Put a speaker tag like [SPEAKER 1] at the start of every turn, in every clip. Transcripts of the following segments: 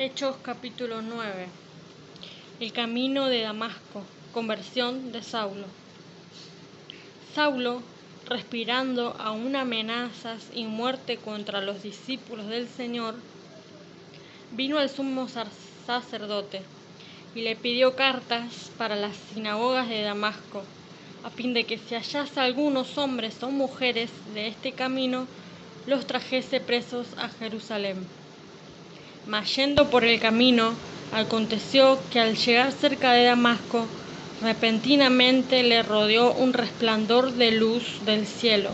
[SPEAKER 1] Hechos capítulo 9. El camino de Damasco. Conversión de Saulo. Saulo, respirando aún amenazas y muerte contra los discípulos del Señor, vino al sumo sacerdote y le pidió cartas para las sinagogas de Damasco, a fin de que si hallase algunos hombres o mujeres de este camino, los trajese presos a Jerusalén. Mas yendo por el camino, aconteció que al llegar cerca de Damasco, repentinamente le rodeó un resplandor de luz del cielo,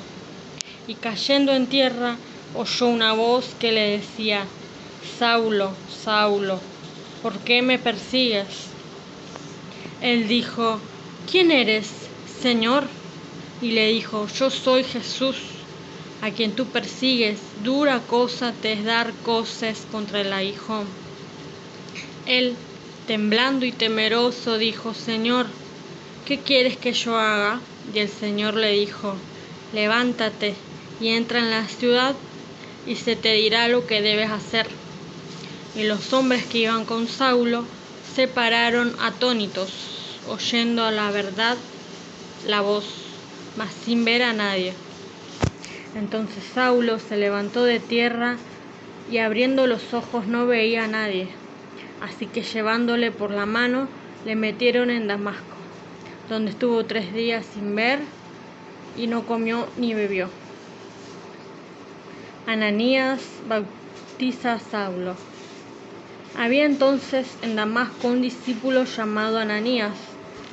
[SPEAKER 1] y cayendo en tierra, oyó una voz que le decía: Saulo, Saulo, ¿por qué me persigues? Él dijo: ¿Quién eres, Señor? Y le dijo: Yo soy Jesús, a quien tú persigues. Dura cosa te es dar coces contra el aguijón. Él, temblando y temeroso, dijo: Señor, ¿qué quieres que yo haga? Y el Señor le dijo: Levántate y entra en la ciudad, y se te dirá lo que debes hacer. Y los hombres que iban con Saulo se pararon atónitos, oyendo a la verdad la voz, mas sin ver a nadie. Entonces Saulo se levantó de tierra, y abriendo los ojos no veía a nadie. Así que llevándole por la mano, le metieron en Damasco, donde estuvo 3 días sin ver, y no comió ni bebió. Ananías bautiza a Saulo. Había entonces en Damasco un discípulo llamado Ananías,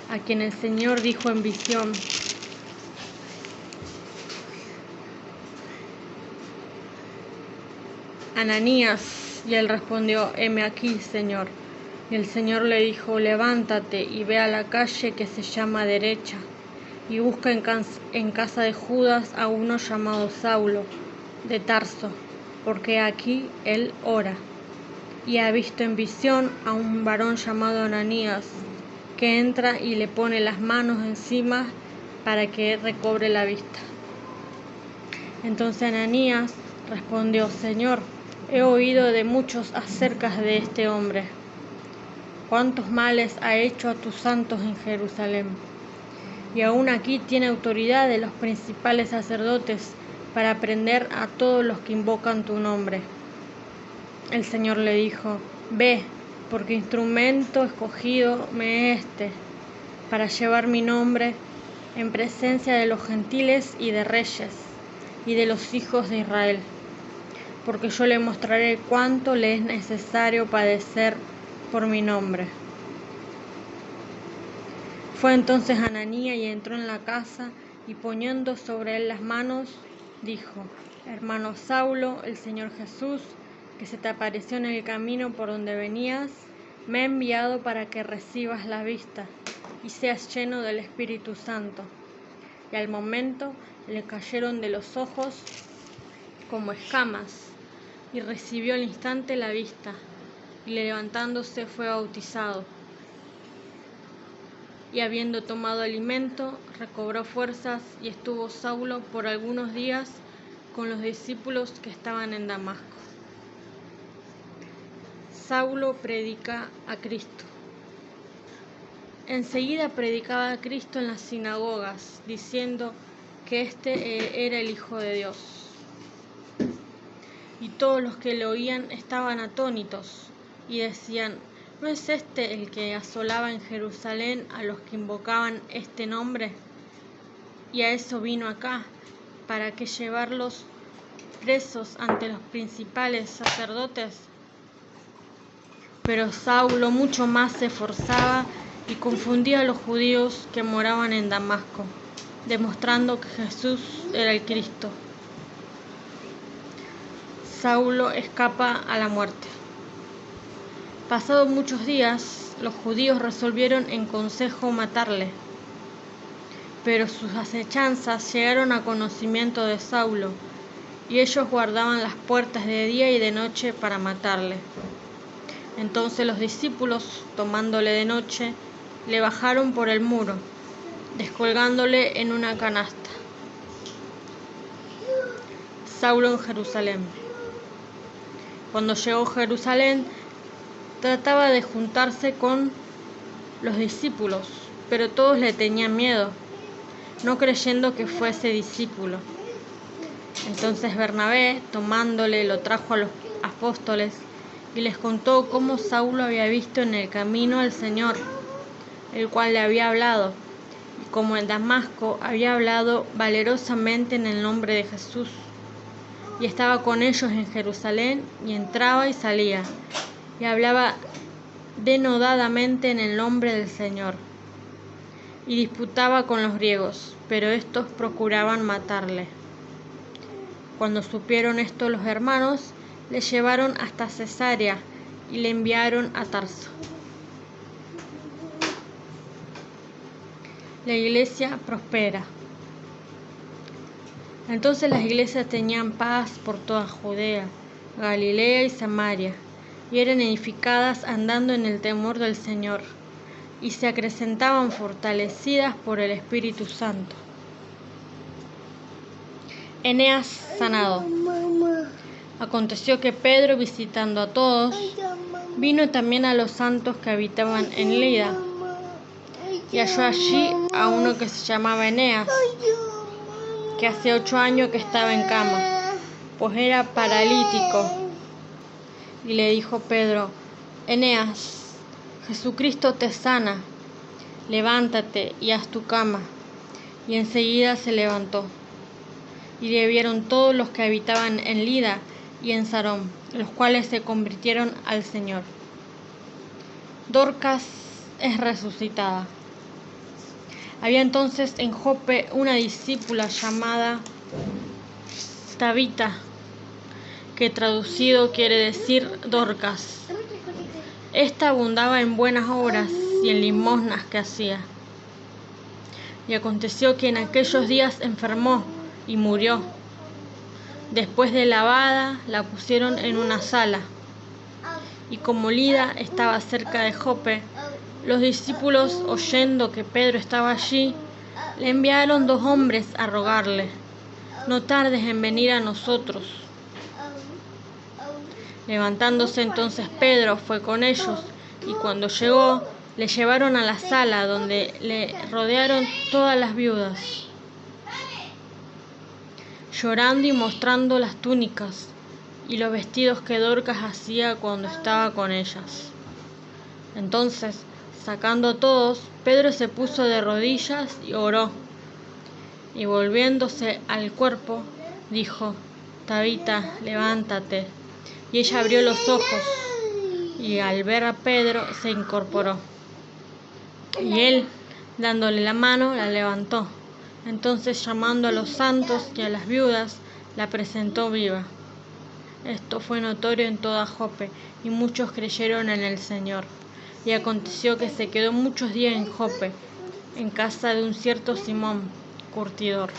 [SPEAKER 1] a quien el Señor dijo en visión: Ananías. Y él respondió: heme aquí, Señor. Y el Señor le dijo: levántate y ve a la calle que se llama Derecha, y busca en casa de Judas a uno llamado Saulo, de Tarso, porque aquí él ora. Y ha visto en visión a un varón llamado Ananías, que entra y le pone las manos encima para que recobre la vista. Entonces Ananías respondió: Señor, he oído de muchos acerca de este hombre, cuántos males ha hecho a tus santos en Jerusalén. Y aún aquí tiene autoridad de los principales sacerdotes para prender a todos los que invocan tu nombre. El Señor le dijo: ve, porque instrumento escogido me es para llevar mi nombre en presencia de los gentiles y de reyes y de los hijos de Israel, porque yo le mostraré cuánto le es necesario padecer por mi nombre. Fue entonces Ananías y entró en la casa, y poniendo sobre él las manos, dijo: hermano Saulo, el Señor Jesús, que se te apareció en el camino por donde venías, me ha enviado para que recibas la vista y seas lleno del Espíritu Santo. Y al momento le cayeron de los ojos como escamas, y recibió al instante la vista, y levantándose fue bautizado. Y habiendo tomado alimento, recobró fuerzas, y estuvo Saulo por algunos días con los discípulos que estaban en Damasco. Saulo predica a Cristo. Enseguida predicaba a Cristo en las sinagogas, diciendo que éste era el Hijo de Dios. Y todos los que le oían estaban atónitos, y decían: ¿no es este el que asolaba en Jerusalén a los que invocaban este nombre? Y a eso vino acá, para que llevarlos presos ante los principales sacerdotes. Pero Saulo mucho más se esforzaba y confundía a los judíos que moraban en Damasco, demostrando que Jesús era el Cristo. Saulo escapa a la muerte. Pasados muchos días, los judíos resolvieron en consejo matarle, pero sus acechanzas llegaron a conocimiento de Saulo, y ellos guardaban las puertas de día y de noche para matarle. Entonces los discípulos, tomándole de noche, le bajaron por el muro, descolgándole en una canasta. Saulo en Jerusalén. Cuando llegó a Jerusalén, trataba de juntarse con los discípulos, pero todos le tenían miedo, no creyendo que fuese discípulo. Entonces Bernabé, tomándole, lo trajo a los apóstoles y les contó cómo Saulo había visto en el camino al Señor, el cual le había hablado, y cómo en Damasco había hablado valerosamente en el nombre de Jesús, y estaba con ellos en Jerusalén, y entraba y salía, y hablaba denodadamente en el nombre del Señor, y disputaba con los griegos, pero estos procuraban matarle. Cuando supieron esto los hermanos, le llevaron hasta Cesarea y le enviaron a Tarso. La iglesia prospera. Entonces las iglesias tenían paz por toda Judea, Galilea y Samaria, y eran edificadas andando en el temor del Señor, y se acrecentaban fortalecidas por el Espíritu Santo. Eneas sanado. Aconteció que Pedro, visitando a todos, vino también a los santos que habitaban en Lida, y halló allí a uno que se llamaba Eneas, que hace 8 años que estaba en cama, pues era paralítico. Y le dijo Pedro: Eneas, Jesucristo te sana, levántate y haz tu cama. Y enseguida se levantó. Y le vieron todos los que habitaban en Lida y en Sarón, los cuales se convirtieron al Señor. Dorcas es resucitada. Había entonces en Jope una discípula llamada Tabita, que traducido quiere decir Dorcas. Esta abundaba en buenas obras y en limosnas que hacía. Y aconteció que en aquellos días enfermó y murió. Después de lavada, la pusieron en una sala. Y como Lida estaba cerca de Jope, los discípulos, oyendo que Pedro estaba allí, le enviaron 2 hombres a rogarle: no tardes en venir a nosotros. Levantándose entonces Pedro fue con ellos, y cuando llegó, le llevaron a la sala, donde le rodearon todas las viudas, llorando y mostrando las túnicas y los vestidos que Dorcas hacía cuando estaba con ellas. Entonces, sacando a todos, Pedro se puso de rodillas y oró, y volviéndose al cuerpo, dijo: Tabita, levántate. Y ella abrió los ojos, y al ver a Pedro se incorporó. Y él, dándole la mano, la levantó. Entonces, llamando a los santos y a las viudas, la presentó viva. Esto fue notorio en toda Jope, y muchos creyeron en el Señor. Y aconteció que se quedó muchos días en Jope, en casa de un cierto Simón, curtidor.